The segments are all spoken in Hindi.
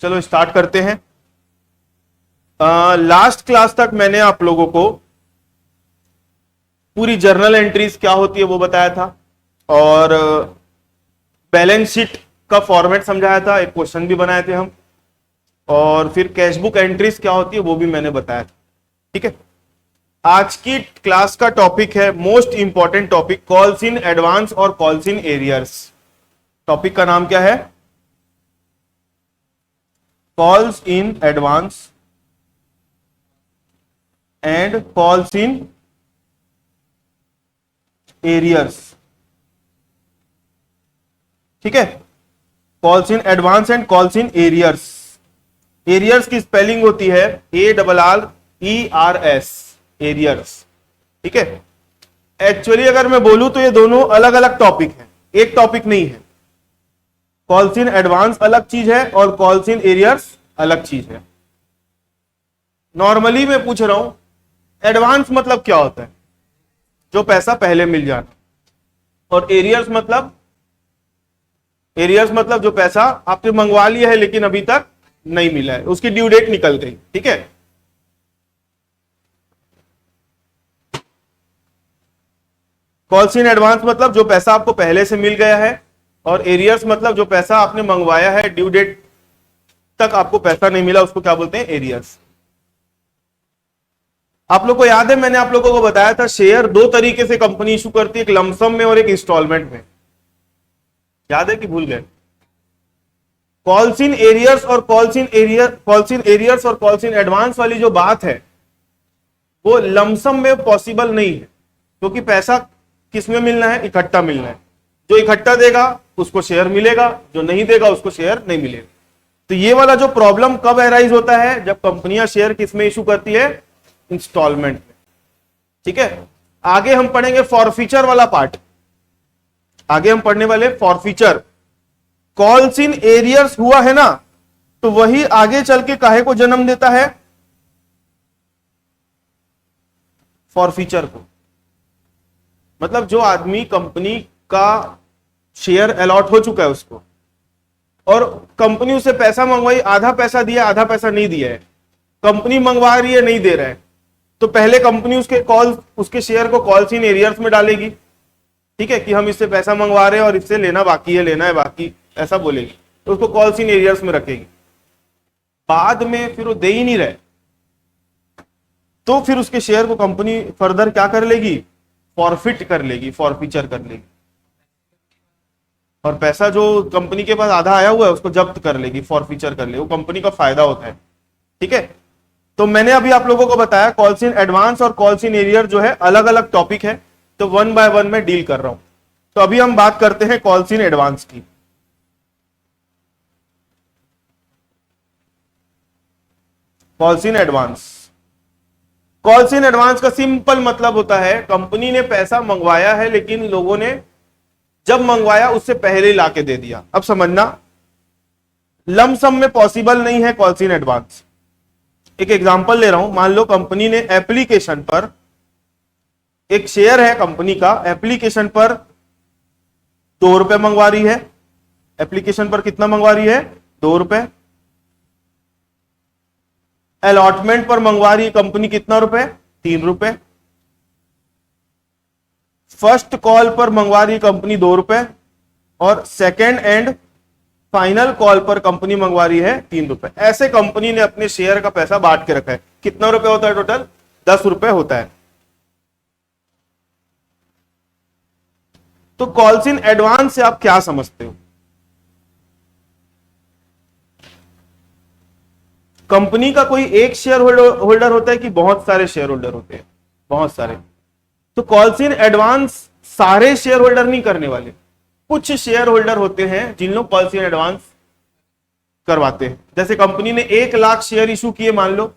चलो स्टार्ट करते हैं। लास्ट क्लास तक मैंने आप लोगों को पूरी जर्नल एंट्रीज क्या होती है वो बताया था, और बैलेंस शीट का फॉर्मेट समझाया था, एक क्वेश्चन भी बनाए थे हम, और फिर कैश बुक एंट्रीज क्या होती है वो भी मैंने बताया था। ठीक है, आज की क्लास का टॉपिक है most important topic, calls in advance और कॉल्स इन एरियर्स। टॉपिक का नाम क्या है? Calls in advance and calls in arrears. ठीक है, calls in advance and calls in arrears. Arrears की स्पेलिंग होती है ARRERS, एरियर्स। ठीक है, एक्चुअली अगर मैं बोलूं तो ये दोनों अलग अलग टॉपिक हैं, एक टॉपिक नहीं है। कॉल्स इन एडवांस अलग चीज है और कॉल्स इन एरियर्स अलग चीज है। नॉर्मली मैं पूछ रहा हूं, एडवांस मतलब क्या होता है? जो पैसा पहले मिल जाना। और एरियर्स मतलब जो पैसा आपने मंगवा लिया है लेकिन अभी तक नहीं मिला है, उसकी ड्यू डेट निकल गई। ठीक है, कॉल्स इन एडवांस मतलब जो पैसा आपको पहले से मिल गया है, और एरियर्स मतलब जो पैसा आपने मंगवाया है ड्यू डेट तक आपको पैसा नहीं मिला, उसको क्या बोलते हैं? एरियर्स। आप लोग को याद है मैंने आप लोगों को बताया था शेयर दो तरीके से कंपनी इशू करती है, एक लमसम में और एक इंस्टॉलमेंट में। याद है कि भूल गए? कॉल्स इन एरियर्स और कॉल्स इन एरियर्स और कॉल्स इन एडवांस वाली जो बात है वो लमसम में पॉसिबल नहीं है, क्योंकि पैसा किस में मिलना है? इकट्ठा मिलना है। जो इकट्ठा देगा उसको शेयर मिलेगा, जो नहीं देगा उसको शेयर नहीं मिलेगा। तो ये वाला जो प्रॉब्लम कब एराइज होता है? जब कंपनियां शेयर किस में इशू करती है? इंस्टॉलमेंट में। ठीक है, आगे हम पढ़ेंगे फॉरफीचर वाला पार्ट। आगे हम पढ़ने वाले फॉरफीचर। कॉल्स इन एरियर्स हुआ है ना, तो वही आगे चल के काहे को जन्म देता है? फॉरफीचर को। मतलब जो आदमी कंपनी का शेयर अलॉट हो चुका है उसको, और कंपनी उसे पैसा मंगवाई, आधा पैसा दिया आधा पैसा नहीं दिया है, कंपनी मंगवा रही है नहीं दे रहा है, तो पहले कंपनी उसके शेयर को कॉल्स इन एरियर्स में डालेगी। ठीक है, कि हम इससे पैसा मंगवा रहे हैं और इससे लेना बाकी है, लेना है बाकी, ऐसा बोलेगी, तो उसको कॉल्स इन एरियर्स में रखेगी। बाद में फिर वो दे ही नहीं रहे, तो फिर उसके शेयर को कंपनी फर्दर क्या कर लेगी? फॉरफिट कर लेगी, फॉरफीचर कर लेगी, और पैसा जो कंपनी के पास आधा आया हुआ है उसको जब्त कर लेगी, फॉरफीचर कर लेगी। वो कंपनी का फायदा होता है। ठीक है, तो मैंने अभी आप लोगों को बताया कॉल्स इन एडवांस और कॉल्स इन एरियर जो है अलग अलग टॉपिक है, तो वन बाय वन में डील कर रहा हूं। तो अभी हम बात करते हैं कॉल्स इन एडवांस की। Calls in advance, calls in advance का सिंपल मतलब होता है कंपनी ने पैसा मंगवाया है लेकिन लोगों ने जब मंगवाया उससे पहले ला के दे दिया। अब समझना, लमसम में पॉसिबल नहीं है कॉल्स इन एडवांस। एक एग्जांपल ले रहा हूं, मान लो कंपनी ने एप्लीकेशन पर, एक शेयर है कंपनी का, एप्लीकेशन पर 2 रुपए मंगवा रही है। एप्लीकेशन पर कितना मंगवा रही है? 2 रुपए। अलॉटमेंट पर मंगवा रही है कंपनी कितना रुपए? 3 रुपए। फर्स्ट कॉल पर मंगवा रही कंपनी 2 रुपए, और सेकेंड एंड फाइनल कॉल पर कंपनी मंगवा रही है 3 रुपए। ऐसे कंपनी ने अपने शेयर का पैसा बांट के रखा है। कितना रुपए होता है टोटल? 10 रुपए होता है। तो कॉल्स इन एडवांस से आप क्या समझते हो? कंपनी का कोई एक शेयर होल्डर होता है कि बहुत सारे शेयर होल्डर होते हैं? बहुत सारे। तो कॉल्स इन एडवांस सारे शेयर होल्डर नहीं करने वाले, कुछ शेयर होल्डर होते हैं जिन लोग कॉल्स इन एडवांस करवाते हैं। जैसे कंपनी ने 1 लाख शेयर इशू किए मान लो,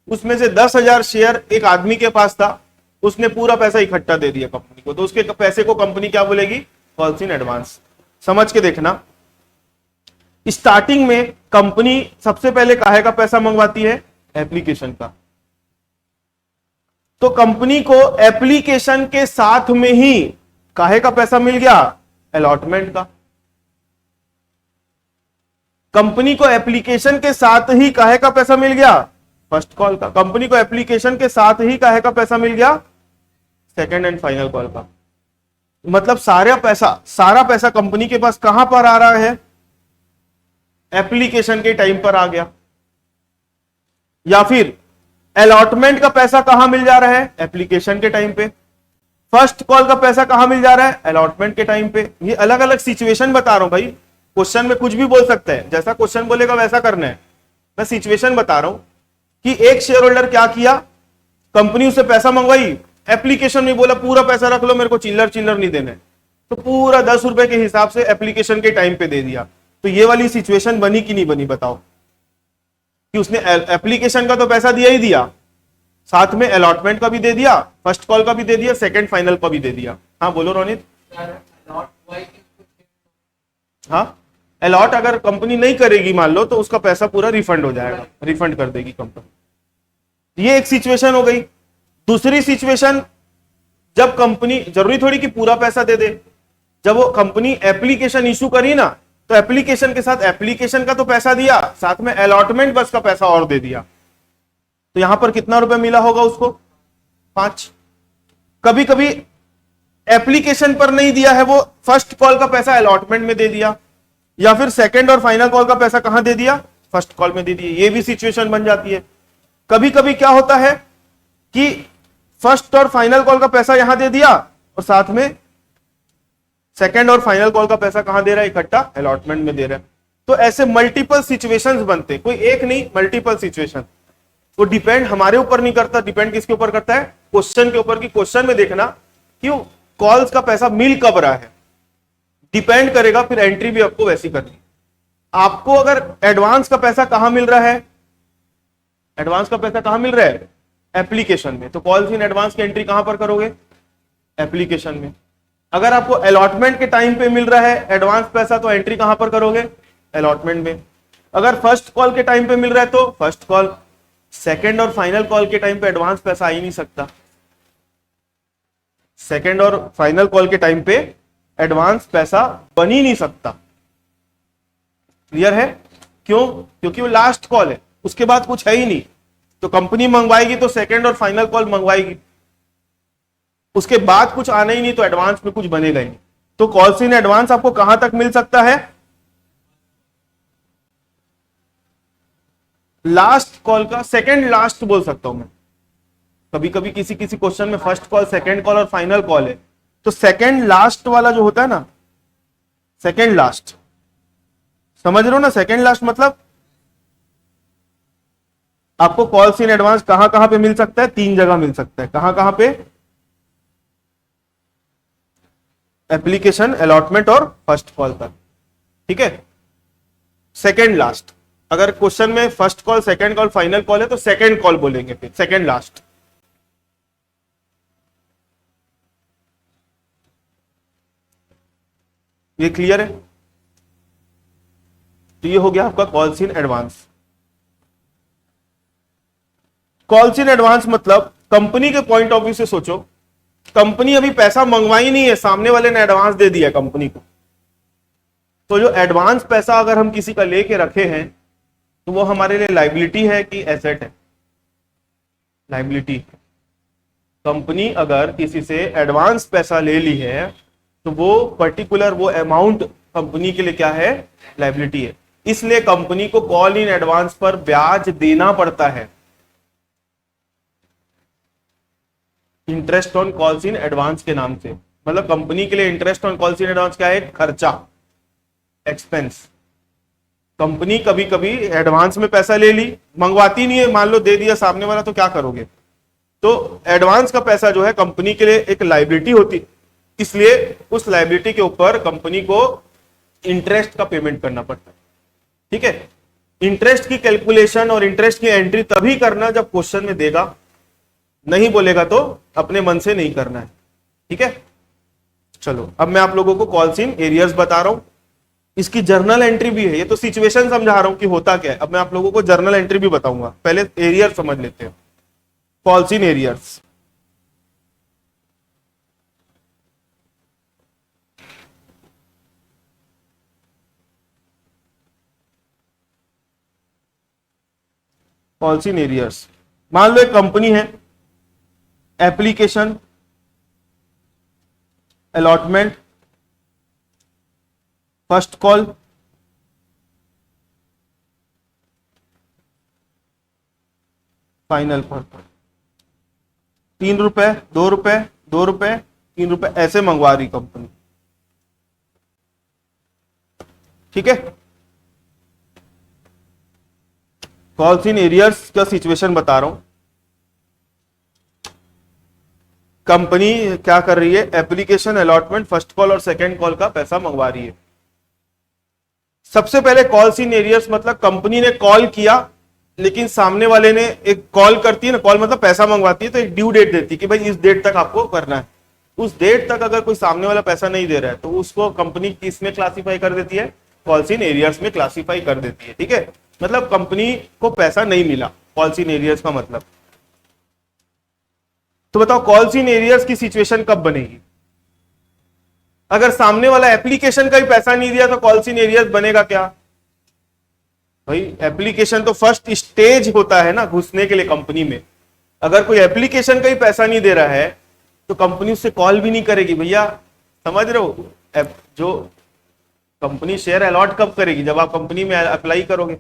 उसमें से 10,000 शेयर एक आदमी के पास था, उसने पूरा पैसा इकट्ठा दे दिया कंपनी को, तो उसके पैसे को कंपनी क्या बोलेगी? Calls in advance. समझ के देखना, स्टार्टिंग में कंपनी सबसे पहले काहे का पैसा मंगवाती है? एप्लीकेशन का। तो कंपनी को एप्लीकेशन के साथ में ही काहे का पैसा मिल गया? अलॉटमेंट का। कंपनी को एप्लीकेशन के साथ ही काहे का पैसा मिल गया, फर्स्ट कॉल का। कंपनी को एप्लीकेशन के साथ ही काहे का पैसा मिल गया, सेकंड एंड फाइनल कॉल का। मतलब सारा पैसा कंपनी के पास कहां पर आ रहा है, एप्लीकेशन के टाइम पर आ गया। या फिर अलॉटमेंट का पैसा कहां मिल जा रहा है, एप्लीकेशन के टाइम पे। फर्स्ट कॉल का पैसा कहां मिल जा रहा है, अलॉटमेंट के टाइम पे। ये अलग अलग सिचुएशन बता रहा हूं भाई, क्वेश्चन में कुछ भी बोल सकता है, जैसा क्वेश्चन बोलेगा वैसा करना है। मैं सिचुएशन बता रहा हूं कि एक शेयर होल्डर क्या किया, कंपनी उससे पैसा मंगवाई, एप्लीकेशन में बोला पूरा पैसा रख लो, मेरे को चिल्लर चिल्लर नहीं देना है, तो पूरा 10 रुपए के हिसाब से एप्लीकेशन के टाइम पे दे दिया। तो ये वाली सिचुएशन बनी कि नहीं बनी, बताओ। कि उसने एप्लीकेशन का तो पैसा दिया ही दिया, साथ में अलॉटमेंट का भी दे दिया, फर्स्ट कॉल का भी दे दिया, सेकंड फाइनल का भी दे दिया। हाँ बोलो रोनित। हाँ, अलॉट अगर कंपनी नहीं करेगी मान लो, तो उसका पैसा पूरा रिफंड हो जाएगा, रिफंड कर देगी कंपनी। ये एक सिचुएशन हो गई। दूसरी सिचुएशन, जब कंपनी, जरूरी थोड़ी कि पूरा पैसा दे दे, जब वो कंपनी एप्लीकेशन इशू करी ना, तो एप्लीकेशन के साथ एप्लीकेशन का तो पैसा दिया, साथ में अलॉटमेंट बस का पैसा और दे दिया। तो यहां पर कितना रुपए मिला होगा उसको, 5। कभी कभी एप्लीकेशन पर नहीं दिया है, वो फर्स्ट कॉल का पैसा अलॉटमेंट में दे दिया, या फिर सेकंड और फाइनल कॉल का पैसा कहां दे दिया, फर्स्ट कॉल में दे दिया। ये भी सिचुएशन बन जाती है। कभी कभी क्या होता है कि फर्स्ट और फाइनल कॉल का पैसा यहां दे दिया, और साथ में सेकंड और फाइनल कॉल का पैसा कहां दे रहा है, इकट्ठा अलॉटमेंट में दे रहा है। तो ऐसे मल्टीपल सिचुएशंस बनते, कोई एक नहीं, मल्टीपल सिचुएशन। वो डिपेंड हमारे ऊपर नहीं करता, डिपेंड किसके ऊपर करता है, क्वेश्चन के ऊपर। की क्वेश्चन में देखना कि कॉल्स का पैसा मिल कब रहा है, डिपेंड करेगा, फिर एंट्री भी आपको वैसी करनी। आपको अगर एडवांस का पैसा कहां मिल रहा है, एडवांस का पैसा कहां मिल रहा है, एप्लीकेशन में, तो कॉल्स इन एडवांस की एंट्री कहां पर करोगे, एप्लीकेशन में। अगर आपको अलॉटमेंट के टाइम पे मिल रहा है एडवांस पैसा, तो एंट्री कहां पर करोगे, अलॉटमेंट में। अगर फर्स्ट कॉल के टाइम पे मिल रहा है तो फर्स्ट कॉल, सेकंड और फाइनल कॉल के टाइम पे एडवांस पैसा आ ही नहीं सकता। सेकंड और फाइनल कॉल के टाइम पे एडवांस पैसा बन ही नहीं सकता। क्लियर है? क्यों? क्योंकि वो लास्ट कॉल है, उसके बाद कुछ है ही नहीं। तो कंपनी मंगवाएगी तो सेकंड और फाइनल कॉल मंगवाएगी, उसके बाद कुछ आना ही नहीं, तो एडवांस में कुछ बनेगा ही नहीं। तो कॉल्स इन एडवांस आपको कहां तक मिल सकता है, लास्ट कॉल का सेकंड लास्ट बोल सकता हूं मैं। कभी कभी किसी किसी क्वेश्चन में फर्स्ट कॉल, सेकंड कॉल और फाइनल कॉल है, तो सेकंड लास्ट वाला जो होता है ना, सेकंड लास्ट, समझ रहे हो ना, सेकंड लास्ट मतलब आपको कॉल्स इन एडवांस कहां कहां पे मिल सकता है, 3 जगह मिल सकता है। कहां कहां पे, एप्लीकेशन, अलॉटमेंट और फर्स्ट कॉल तक। ठीक है, सेकंड लास्ट। अगर क्वेश्चन में first call, second call, final call है, तो सेकंड कॉल बोलेंगे, फिर सेकंड लास्ट। ये क्लियर है? तो ये हो गया आपका calls in advance. Calls in advance मतलब कंपनी के पॉइंट ऑफ व्यू से सोचो, कंपनी अभी पैसा मंगवाई नहीं है, सामने वाले ने एडवांस दे दिया कंपनी को। तो जो एडवांस पैसा अगर हम किसी का लेके रखे हैं, तो वो हमारे लिए लायबिलिटी है कि एसेट है, लायबिलिटी। कंपनी अगर किसी से एडवांस पैसा ले ली है, तो वो पर्टिकुलर वो अमाउंट कंपनी के लिए क्या है, लायबिलिटी है। इसलिए कंपनी को कॉल इन एडवांस पर ब्याज देना पड़ता है। Interest on calls in advance के नाम से, मतलब कंपनी के लिए interest on calls in advance क्या है, खर्चा, एक्सपेंस। कंपनी कभी कभी एडवांस में पैसा ले ली, मंगवाती नहीं है, मान लो दे दिया सामने वाला, तो क्या करोगे। तो एडवांस का पैसा जो है कंपनी के लिए एक लायबिलिटी होती, इसलिए उस लायबिलिटी के ऊपर कंपनी को इंटरेस्ट का पेमेंट करना पड़ता है। ठीक है, इंटरेस्ट की कैलकुलेशन और इंटरेस्ट की एंट्री तभी करना जब क्वेश्चन में देगा, नहीं बोलेगा तो अपने मन से नहीं करना है। ठीक है, चलो अब मैं आप लोगों को कॉल्स इन एरियर्स बता रहा हूं, इसकी जर्नल एंट्री भी है। ये तो सिचुएशन समझा रहा हूं कि होता क्या है, अब मैं आप लोगों को जर्नल एंट्री भी बताऊंगा। पहले एरियर समझ लेते हैं, calls in arrears. Calls in arrears, मान लो एक कंपनी है, application, allotment, first call, final call. 3 रुपए, 2 रुपए, 2 रुपए, 3 रुपए ऐसे मंगवा रही कंपनी, ठीक है। कॉल्स इन एरियर्स का सिचुएशन बता रहा हूं। कंपनी क्या कर रही है, एप्लीकेशन, अलॉटमेंट, फर्स्ट कॉल और सेकंड कॉल का पैसा मंगवा रही है। सबसे पहले कॉल्स इन एरियर्स मतलब कंपनी ने कॉल किया, लेकिन सामने वाले ने, एक कॉल करती है ना, कॉल मतलब पैसा मंगवाती है तो एक ड्यू डेट देती है कि भाई इस डेट तक आपको करना है। उस डेट तक अगर कोई सामने वाला पैसा नहीं दे रहा है तो उसको कंपनी किसमें क्लासीफाई कर देती है, कॉल्स इन एरियर्स में क्लासीफाई कर देती है, ठीक है। मतलब कंपनी को पैसा नहीं मिला, कॉल्स इन एरियर्स का मतलब। तो बताओ कॉल्स इन एरियर्स की सिचुएशन कब बनेगी? अगर सामने वाला एप्लीकेशन का ही पैसा नहीं दिया तो कॉल्स इन एरियर्स बनेगा क्या? भाई एप्लीकेशन तो फर्स्ट स्टेज होता है ना घुसने के लिए कंपनी में। अगर कोई एप्लीकेशन का ही पैसा नहीं दे रहा है तो कंपनी उससे कॉल भी नहीं करेगी भैया, समझ रहे हो। जो कंपनी शेयर अलॉट कब करेगी, जब आप कंपनी में अप्लाई करोगे।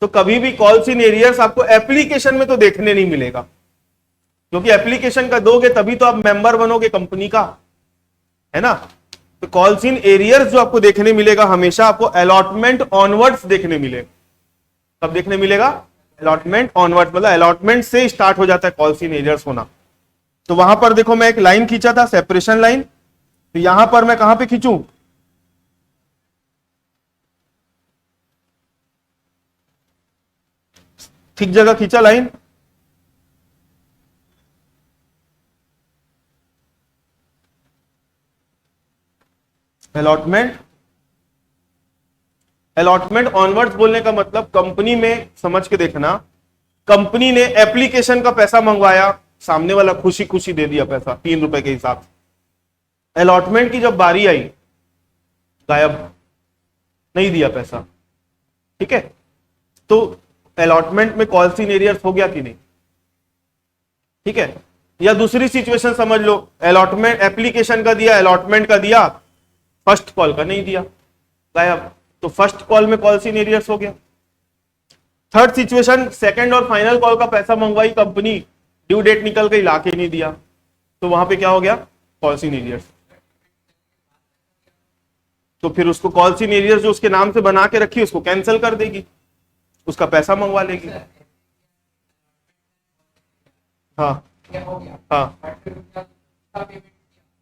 तो कभी भी कॉल्स इन एरियर्स आपको एप्लीकेशन में तो देखने नहीं मिलेगा, क्योंकि एप्लीकेशन का दोगे तभी तो आप मेंबर बनोगे कंपनी का, है ना। तो कॉल्स इन एरियर्स जो आपको देखने मिलेगा हमेशा आपको अलॉटमेंट ऑनवर्ड्स देखने मिलेगा। कब देखने मिलेगा? अलॉटमेंट ऑनवर्ड्स, मतलब अलॉटमेंट से स्टार्ट हो जाता है कॉल्स इन एरियर्स होना। तो वहां पर देखो मैं एक लाइन खींचा था, सेपरेशन लाइन, तो यहां पर मैं कहां पे खींचूं? ठीक जगह खींचा लाइन। अलॉटमेंट, अलॉटमेंट ऑनवर्ड्स बोलने का मतलब कंपनी में, समझ के देखना, कंपनी ने एप्लीकेशन का पैसा मंगवाया, सामने वाला खुशी खुशी दे दिया पैसा 3 रुपए के हिसाब से। अलॉटमेंट की जब बारी आई, गायब, नहीं दिया पैसा, ठीक है। तो अलॉटमेंट में कॉल्स इन एरियर्स हो गया कि नहीं? ठीक है। या दूसरी सिचुएशन समझ लो, अलॉटमेंट एप्लीकेशन का दिया, अलॉटमेंट का दिया, फर्स्ट कॉल का नहीं दिया, गायब। तो फर्स्ट कॉल में कॉल्स इन एरियर्स हो गया। थर्ड सिचुएशन, सेकंड और फाइनल कॉल का पैसा मंगवाई कंपनी, ड्यू डेट निकल गई, ला के नहीं दिया, तो वहां पे क्या हो गया? Calls in arrears. तो फिर उसको कॉल्स इन एरियर्स जो उसके नाम से बना के रखी उसको कैंसिल कर देगी, उसका पैसा मंगवा लेगी। हाँ हाँ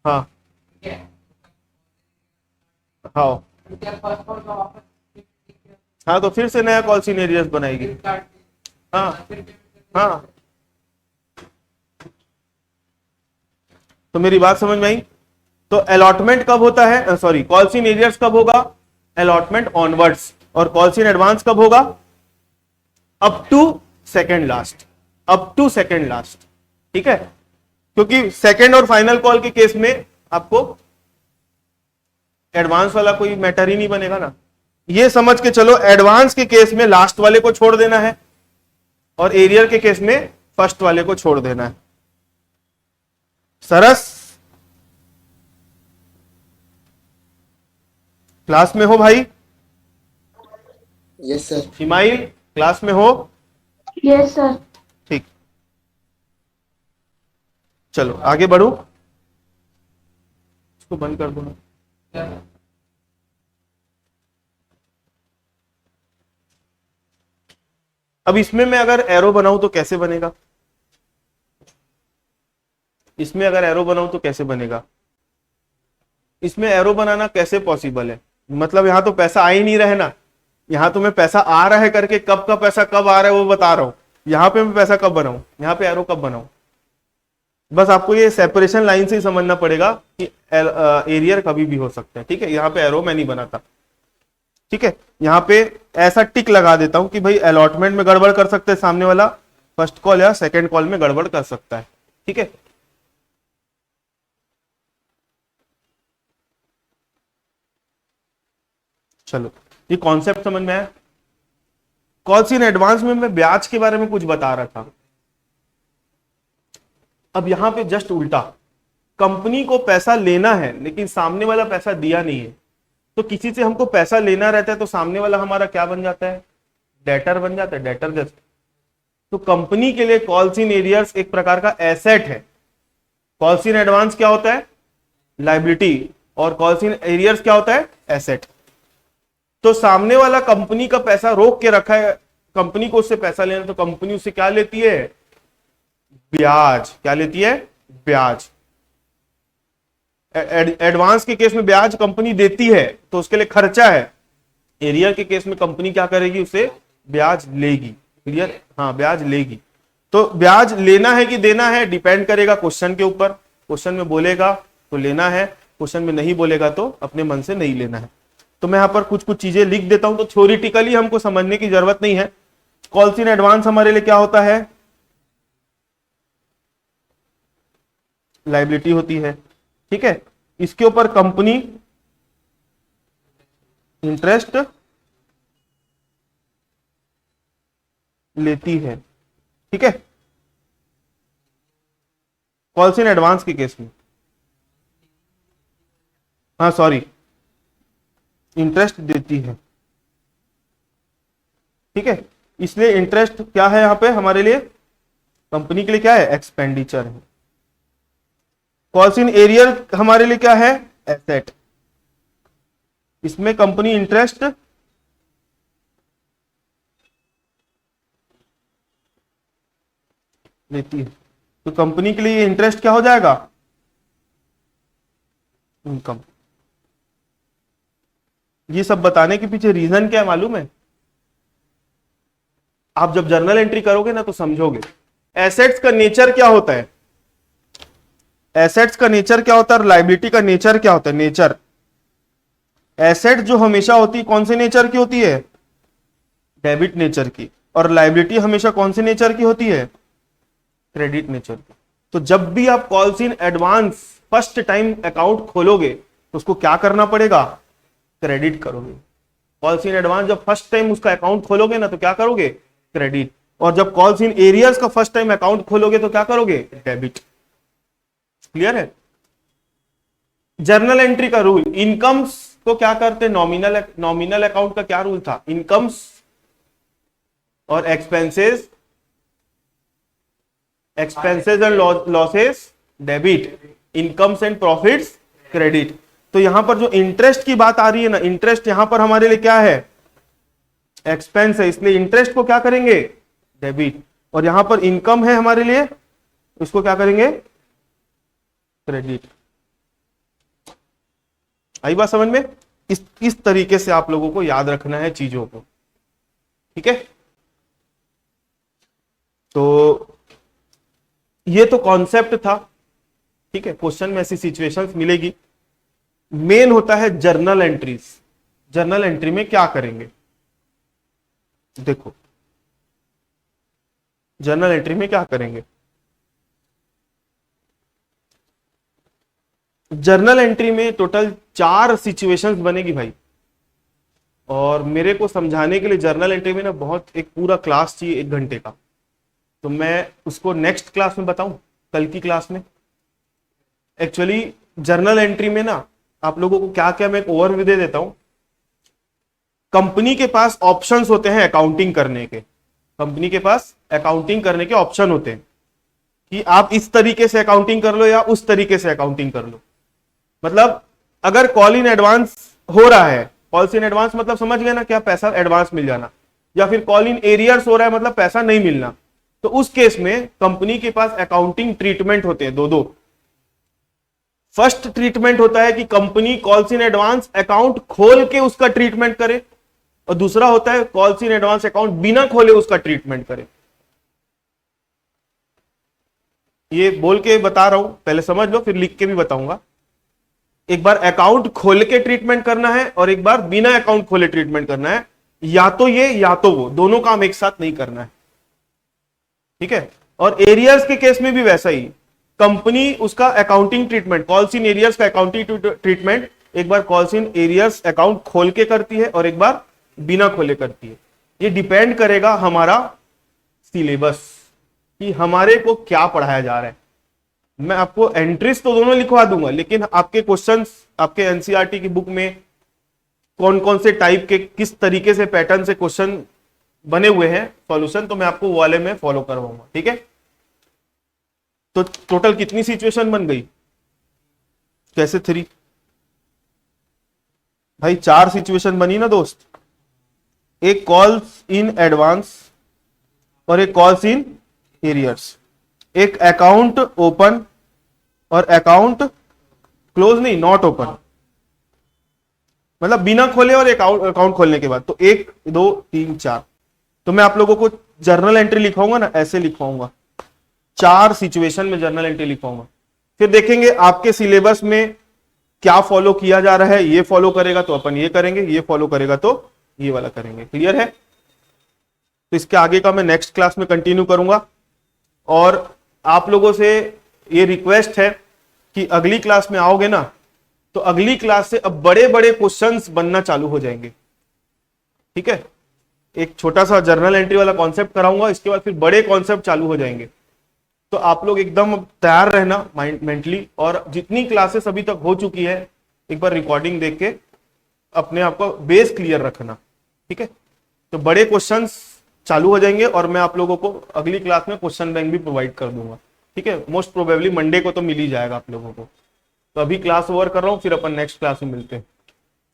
हाँ हाँ हाँ, तो फिर से नया कॉल इन एरियर्स बनाएगी। हाँ हाँ, तो मेरी बात समझ में आई। तो अलॉटमेंट कब होता है, सॉरी, कॉल्स इन एरियर्स कब होगा? Allotment onwards. और कॉल्स इन एडवांस कब होगा? Up to second last, up to second last, ठीक है। क्योंकि सेकेंड और फाइनल कॉल के केस में आपको एडवांस वाला कोई मैटर ही नहीं बनेगा ना। ये समझ के चलो, एडवांस के केस में लास्ट वाले को छोड़ देना है और एरियर के केस में फर्स्ट वाले को छोड़ देना है। सरस, क्लास में हो भाई? Yes sir. हिमाइल क्लास में हो? Yes sir. ठीक, चलो आगे बढ़ो, इसको बंद कर दो ना। अब इसमें मैं अगर एरो बनाऊं तो कैसे बनेगा? इसमें अगर एरो बनाऊं तो कैसे बनेगा? इसमें एरो बनाना कैसे पॉसिबल है? मतलब यहां तो पैसा आ ही नहीं रहा है ना, यहां तो मैं पैसा आ रहा है करके कब का पैसा कब आ रहा है वो बता रहा हूं। यहां पे मैं पैसा कब बनाऊं, यहां पे एरो कब बनाऊं? बस आपको ये सेपरेशन लाइन से ही समझना पड़ेगा कि एरियर कभी भी हो सकते हैं, ठीक है। यहाँ पे एरो मैं नहीं बनाता, ठीक है। यहाँ पे ऐसा टिक लगा देता हूं कि भाई अलॉटमेंट में गड़बड़ कर सकते हैं सामने वाला, फर्स्ट कॉल या सेकंड कॉल में गड़बड़ कर सकता है, ठीक है। चलो, ये कॉन्सेप्ट समझ में आया? कॉल्स इन एडवांस में मैं ब्याज के बारे में कुछ बता रहा था। अब यहां पे जस्ट उल्टा, कंपनी को पैसा लेना है लेकिन सामने वाला पैसा दिया नहीं है, तो किसी से हमको पैसा लेना रहता है तो सामने वाला हमारा क्या बन जाता है, डेटर बन जाता है, डेटर जस्ट। तो कंपनी के लिए कॉल्स इन एरियर्स एक प्रकार का एसेट है। कॉल्स इन एडवांस क्या होता है, लायबिलिटी, और कॉल्स इन एरियर्स क्या होता है, एसेट। तो सामने वाला कंपनी का पैसा रोक के रखा है, कंपनी को उससे पैसा लेना, तो कंपनी उससे क्या लेती है, ब्याज। क्या लेती है, ब्याज। एडवांस के केस में ब्याज कंपनी देती है तो उसके लिए खर्चा है। एरियर के केस में कंपनी क्या करेगी, उसे ब्याज लेगी। क्लियर, हाँ ब्याज लेगी। तो ब्याज लेना है कि देना है डिपेंड करेगा क्वेश्चन के ऊपर। क्वेश्चन में बोलेगा तो लेना है, क्वेश्चन में नहीं बोलेगा तो अपने मन से नहीं लेना है। तो मैं यहां पर कुछ कुछ चीजें लिख देता हूं, तो थ्योरेटिकली हमको समझने की जरूरत नहीं है। कॉल्स इन एडवांस हमारे लिए क्या होता है, लायबिलिटी होती है। ठीक है, इसके ऊपर कंपनी इंटरेस्ट लेती है। ठीक है, कॉल्स इन एडवांस के केस में, हाँ सॉरी, इंटरेस्ट देती है। ठीक है, इसलिए इंटरेस्ट क्या है यहां पे हमारे लिए, कंपनी के लिए क्या है, एक्सपेंडिचर है। कॉल्स इन एरियर हमारे लिए क्या है, एसेट। इसमें कंपनी इंटरेस्ट लेती है, तो कंपनी के लिए इंटरेस्ट क्या हो जाएगा, इनकम। ये सब बताने के पीछे रीजन क्या है मालूम है, आप जब जर्नल एंट्री करोगे ना तो समझोगे। एसेट्स का नेचर क्या होता है, एसेट्स का नेचर क्या होता है और लायबिलिटी का नेचर क्या होता है। नेचर, एसेट जो हमेशा होती है कौन से नेचर की होती है, डेबिट नेचर की, और लायबिलिटी हमेशा कौन से नेचर की होती है, क्रेडिट नेचर की। तो जब भी आप calls in advance first time account खोलोगे तो उसको क्या करना पड़ेगा, क्रेडिट करोगे। कॉल्स इन एडवांस जब फर्स्ट टाइम उसका अकाउंट खोलोगे ना तो क्या करोगे, क्रेडिट। और जब कॉल्स इन एरियर्स का फर्स्ट टाइम अकाउंट खोलोगे तो क्या करोगे, डेबिट। क्लियर है। जर्नल एंट्री का रूल, इनकम्स को क्या करते हैं, नॉमिनल अकाउंट का क्या रूल था, इनकम्स और expenses, expenses and losses debit, incomes and profits credit. तो यहां पर जो इंटरेस्ट की बात आ रही है ना, इंटरेस्ट यहां पर हमारे लिए क्या है, एक्सपेंस है, इसलिए इंटरेस्ट को क्या करेंगे, डेबिट। और यहां पर इनकम है हमारे लिए, इसको क्या करेंगे, क्रेडिट। आई बात समझ में। इस तरीके से आप लोगों को याद रखना है चीजों को। ठीक है, तो ये तो कॉन्सेप्ट था। ठीक है, क्वेश्चन में ऐसी सिचुएशंस मिलेगी। मेन होता है जर्नल एंट्रीज। जर्नल एंट्री में क्या करेंगे, देखो जर्नल एंट्री में क्या करेंगे। जर्नल एंट्री में टोटल 4 सिचुएशंस बनेगी भाई, और मेरे को समझाने के लिए जर्नल एंट्री में ना बहुत एक पूरा क्लास चाहिए 1 घंटे का, तो मैं उसको नेक्स्ट क्लास में बताऊं, कल की क्लास में। एक्चुअली जर्नल एंट्री में ना आप लोगों को क्या क्या, मैं एक ओवरव्यू दे देता हूं। कंपनी के पास ऑप्शंस होते हैं अकाउंटिंग करने के, कंपनी के पास अकाउंटिंग करने के ऑप्शन होते हैं कि आप इस तरीके से अकाउंटिंग कर लो या उस तरीके से अकाउंटिंग कर लो। मतलब अगर कॉल इन एडवांस हो रहा है, कॉल्स इन एडवांस मतलब समझ गए ना, क्या पैसा एडवांस मिल जाना, या फिर कॉल इन एरियर्स हो रहा है मतलब पैसा नहीं मिलना, तो उस केस में कंपनी के पास अकाउंटिंग ट्रीटमेंट होते हैं दो। फर्स्ट ट्रीटमेंट होता है कि company calls in advance account खोल के उसका ट्रीटमेंट करे, और दूसरा होता है कॉल्स इन एडवांस अकाउंट बिना खोले उसका ट्रीटमेंट करे। ये बोल के बता रहा हूं, पहले समझ लो फिर लिख के भी बताऊंगा। एक बार अकाउंट खोल के ट्रीटमेंट करना है और एक बार बिना अकाउंट खोले ट्रीटमेंट करना है, या तो ये या तो वो, दोनों काम एक साथ नहीं करना है। ठीक है, और एरियर्स के केस में भी वैसा ही, कंपनी उसका accounting treatment, calls in arrears का अकाउंटिंग ट्रीटमेंट एक बार कॉल्स इन एरियर्स अकाउंट खोल के करती है और एक बार बिना खोले करती है। ये डिपेंड करेगा हमारा सिलेबस कि हमारे को क्या पढ़ाया जा रहा है। मैं आपको एंट्रीज तो दोनों लिखवा दूंगा, लेकिन आपके क्वेश्चंस आपके एनसीईआरटी की बुक में कौन कौन से टाइप के किस तरीके से पैटर्न से क्वेश्चन बने हुए हैं सॉल्यूशन, तो मैं आपको वो वाले में फॉलो करवाऊंगा। ठीक है, तो टोटल कितनी सिचुएशन बन गई? कैसे 3 भाई? 4 सिचुएशन बनी ना दोस्त। एक कॉल्स इन एडवांस और एक कॉल्स इन एरियर्स, एक अकाउंट ओपन और अकाउंट क्लोज नहीं, नॉट ओपन, मतलब बिना खोले और अकाउंट खोलने के बाद। तो 1 2 3 4। तो मैं आप लोगों को जर्नल एंट्री लिखवाऊंगा ना, ऐसे लिखवाऊंगा, 4 सिचुएशन में जर्नल एंट्री लिखवाऊंगा। फिर देखेंगे आपके सिलेबस में क्या फॉलो किया जा रहा है। ये फॉलो करेगा तो अपन ये करेंगे, ये फॉलो करेगा तो ये वाला करेंगे। क्लियर है? तो इसके आगे का मैं नेक्स्ट क्लास में कंटिन्यू करूंगा। और आप लोगों से ये रिक्वेस्ट है कि अगली क्लास में आओगे ना, तो अगली क्लास से अब बड़े बड़े क्वेश्चंस बनना चालू हो जाएंगे। ठीक है, एक छोटा सा जर्नल एंट्री वाला कॉन्सेप्ट कराऊंगा, इसके बाद फिर बड़े कॉन्सेप्ट चालू हो जाएंगे। तो आप लोग एकदम तैयार रहना मेंटली, और जितनी क्लासेस अभी तक हो चुकी है एक बार रिकॉर्डिंग देख के अपने आप को बेस क्लियर रखना। ठीक है, तो बड़े क्वेश्चंस चालू हो जाएंगे और मैं आप लोगों को अगली क्लास में क्वेश्चन बैंक भी प्रोवाइड कर दूंगा। ठीक है, मोस्ट प्रोबेबली मंडे को तो मिल ही जाएगा आप लोगों को। तो अभी क्लास ओवर कर रहा हूँ, फिर अपन नेक्स्ट क्लास में मिलते हैं।